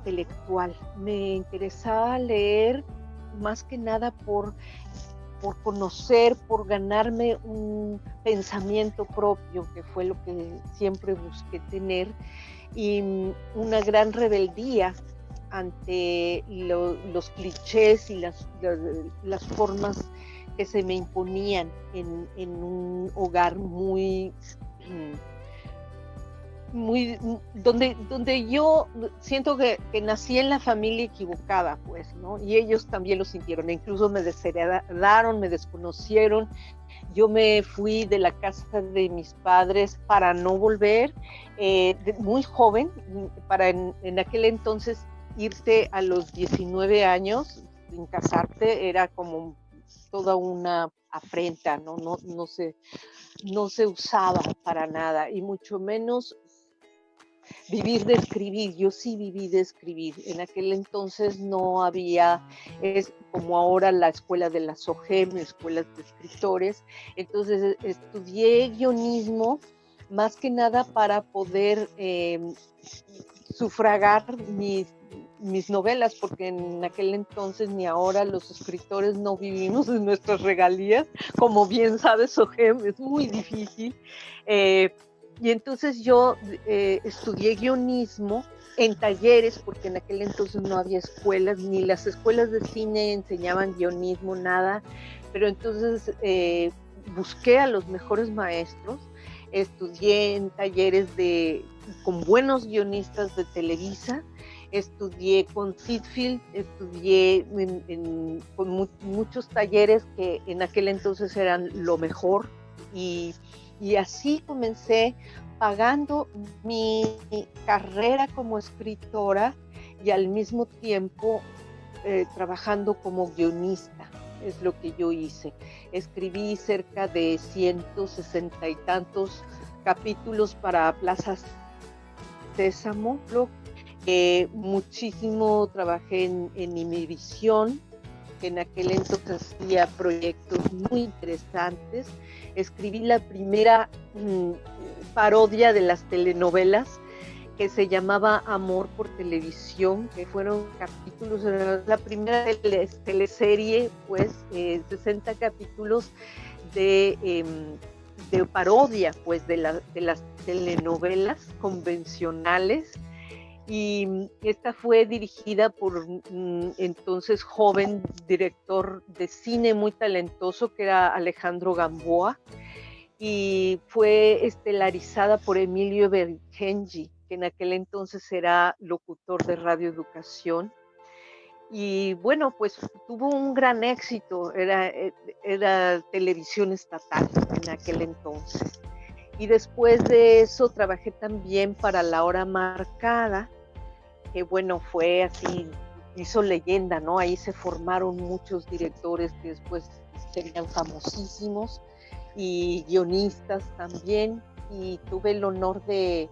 intelectual. Me interesaba leer más que nada por conocer, por ganarme un pensamiento propio, que fue lo que siempre busqué tener, y una gran rebeldía ante los clichés y las formas que se me imponían en un hogar muy donde yo siento que nací en la familia equivocada, pues, ¿no? Y ellos también lo sintieron, incluso me desheredaron, me desconocieron. Yo me fui de la casa de mis padres para no volver, muy joven, en aquel entonces irte a los 19 años sin casarte era como toda una afrenta, ¿no? No se usaba para nada, y mucho menos vivir de escribir. Yo sí viví de escribir. En aquel entonces no había, es como ahora, la escuela de la SOGEM, escuelas de escritores. Entonces estudié guionismo más que nada para poder sufragar mis novelas, porque en aquel entonces ni ahora los escritores no vivimos de nuestras regalías. Como bien sabes, SOGEM, es muy difícil. Y entonces yo estudié guionismo en talleres, porque en aquel entonces no había escuelas, ni las escuelas de cine enseñaban guionismo, nada. Pero entonces busqué a los mejores maestros, estudié en talleres con buenos guionistas de Televisa, estudié con Sitfield, estudié con muchos talleres que en aquel entonces eran lo mejor, y así comencé pagando mi carrera como escritora y al mismo tiempo trabajando como guionista. Es lo que yo hice. Escribí cerca de 160 y tantos capítulos para Plaza Sésamo. Muchísimo trabajé en Imevisión, que en aquel entonces hacía proyectos muy interesantes. Escribí la primera parodia de las telenovelas, que se llamaba Amor por Televisión, que fueron capítulos, la primera teleserie, pues 60 capítulos de parodia, pues de las telenovelas convencionales. Y esta fue dirigida por entonces joven director de cine muy talentoso, que era Alejandro Gamboa, y fue estelarizada por Emilio Bergenji, que en aquel entonces era locutor de Radio Educación. Y bueno, pues tuvo un gran éxito, era televisión estatal en aquel entonces. Y después de eso trabajé también para La Hora Marcada, que bueno, fue así, hizo leyenda, ¿no? Ahí se formaron muchos directores que después serían famosísimos, y guionistas también, y tuve el honor de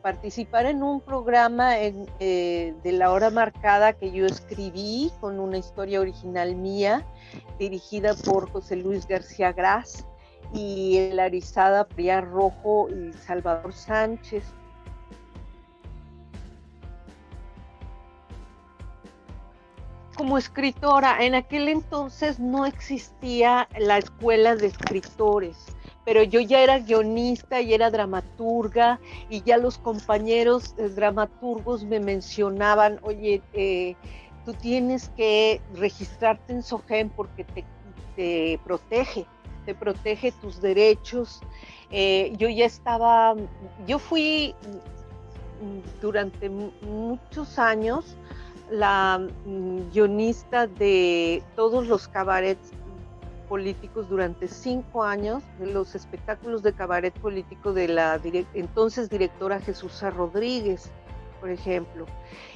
participar en un programa de La Hora Marcada que yo escribí con una historia original mía, dirigida por José Luis García Gras y elarizada por Priya Rojo y Salvador Sánchez. Como escritora, en aquel entonces no existía la escuela de escritores, pero yo ya era guionista y era dramaturga, y ya los compañeros dramaturgos me mencionaban: oye, tú tienes que registrarte en SOGEM porque te protege tus derechos. Yo fui durante muchos años la guionista de todos los cabarets políticos durante 5 años, de los espectáculos de cabaret político de la entonces directora Jesús Rodríguez, por ejemplo.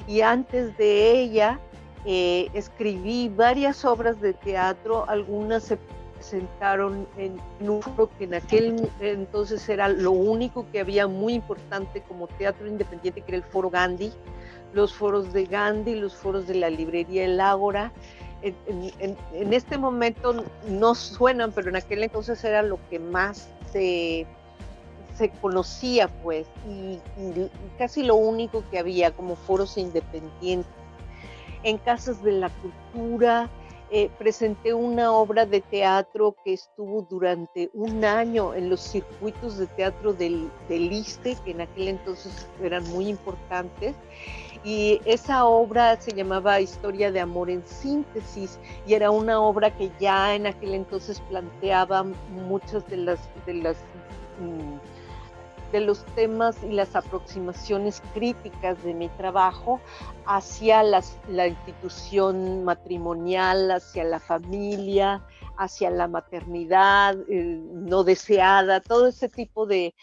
Y antes de ella escribí varias obras de teatro, algunas se presentaron en un foro que en aquel entonces era lo único que había muy importante como teatro independiente, que era el Foro Gandhi, los foros de Gandhi, los foros de la librería El Ágora. En este momento no suenan, pero en aquel entonces era lo que más se se conocía, pues, y casi lo único que había como foros independientes. En Casas de la Cultura presenté una obra de teatro que estuvo durante un año en los circuitos de teatro del ISSSTE, que en aquel entonces eran muy importantes, y esa obra se llamaba Historia de Amor en Síntesis, y era una obra que ya en aquel entonces planteaba muchas de los temas y las aproximaciones críticas de mi trabajo hacia la institución matrimonial, hacia la familia, hacia la maternidad no deseada, todo ese tipo de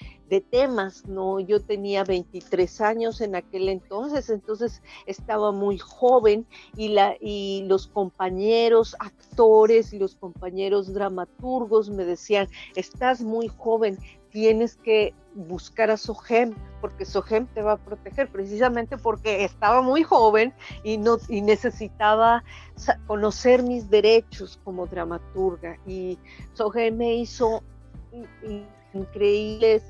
temas, ¿no? Yo tenía 23 años en aquel entonces estaba muy joven y los compañeros actores y los compañeros dramaturgos me decían, estás muy joven, tienes que buscar a SOGEM, porque SOGEM te va a proteger, precisamente porque estaba muy joven y necesitaba conocer mis derechos como dramaturga. Y SOGEM me hizo increíbles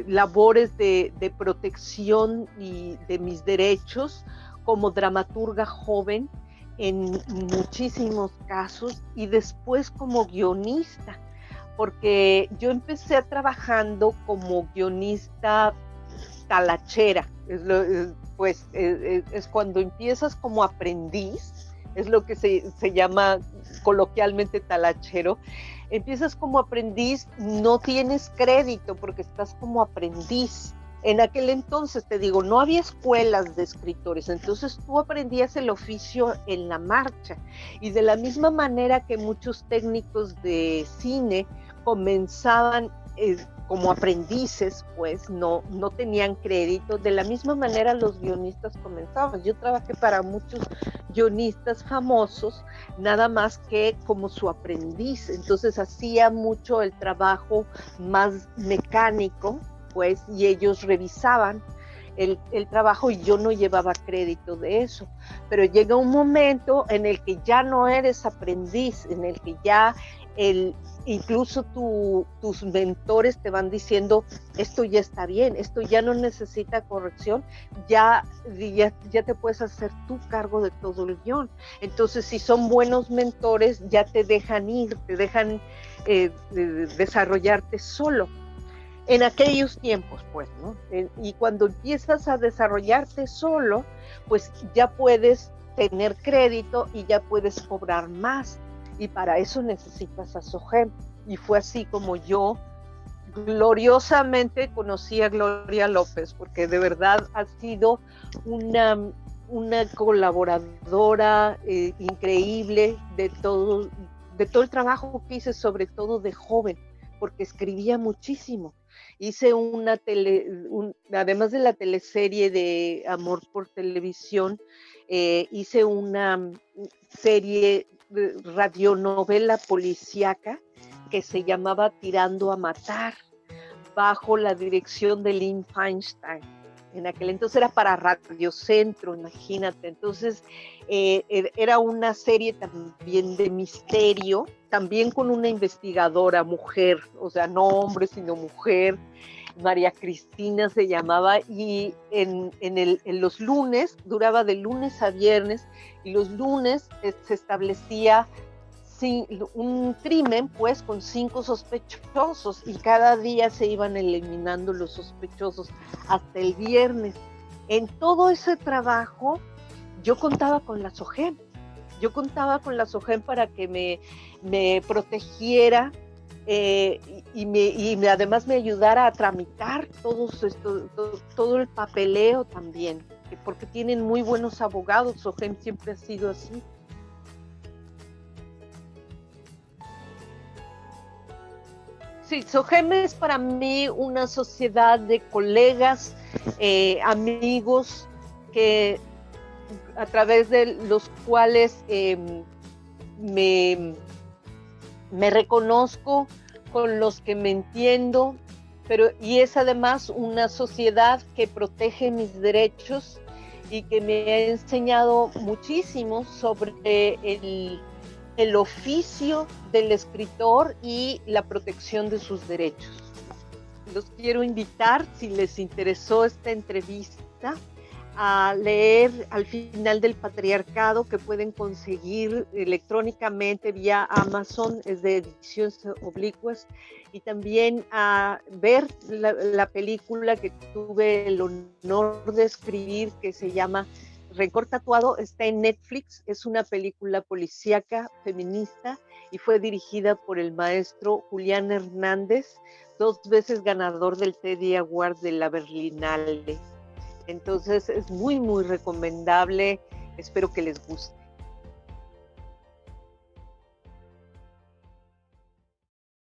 labores de protección y de mis derechos como dramaturga joven en muchísimos casos, y después como guionista, porque yo empecé trabajando como guionista talachera, es cuando empiezas como aprendiz, es lo que se llama coloquialmente talachero. Empiezas como aprendiz, no tienes crédito porque estás como aprendiz. En aquel entonces, te digo, no había escuelas de escritores, entonces tú aprendías el oficio en la marcha. Y de la misma manera que muchos técnicos de cine comenzaban como aprendices, pues no tenían crédito, de la misma manera los guionistas comenzaban. Yo trabajé para muchos guionistas famosos, nada más que como su aprendiz, entonces hacía mucho el trabajo más mecánico, pues, y ellos revisaban el trabajo y yo no llevaba crédito de eso. Pero llega un momento en el que ya no eres aprendiz, en el que ya incluso tus mentores te van diciendo, esto ya está bien, esto ya no necesita corrección, ya te puedes hacer tú cargo de todo el guión. Entonces, si son buenos mentores, ya te dejan ir, te dejan desarrollarte solo. En aquellos tiempos, pues, ¿no? Y cuando empiezas a desarrollarte solo, pues ya puedes tener crédito y ya puedes cobrar más. Y para eso necesitas a SOGEM. Y fue así como yo gloriosamente conocí a Gloria López, porque de verdad ha sido una colaboradora increíble de todo el trabajo que hice, sobre todo de joven, porque escribía muchísimo. Hice además de la teleserie de Amor por Televisión, hice una serie de radionovela policíaca que se llamaba Tirando a Matar, bajo la dirección de Lynn Feinstein. En aquel entonces era para Radio Centro, imagínate. Entonces era una serie también de misterio, también con una investigadora mujer, o sea, no hombre, sino mujer. María Cristina se llamaba, y en los lunes, duraba de lunes a viernes, y los lunes se establecía un crimen, pues, con 5 sospechosos, y cada día se iban eliminando los sospechosos hasta el viernes. En todo ese trabajo yo contaba con la SOGEM, para que me protegiera y además me ayudara a tramitar todo el papeleo también, porque tienen muy buenos abogados. SOGEM siempre ha sido así. Sí, SOGEM es para mí una sociedad de colegas, amigos, a través de los cuales me reconozco, con los que me entiendo, y es además una sociedad que protege mis derechos y que me ha enseñado muchísimo sobre el oficio del escritor y la protección de sus derechos. Los quiero invitar, si les interesó esta entrevista, a leer Al final del patriarcado, que pueden conseguir electrónicamente vía Amazon, es de Ediciones Oblicuas, y también a ver la película que tuve el honor de escribir, que se llama Rencor Tatuado, está en Netflix, es una película policíaca feminista y fue dirigida por el maestro Julián Hernández, 2 veces ganador del Teddy Award de la Berlinale. Entonces es muy, muy recomendable, espero que les guste.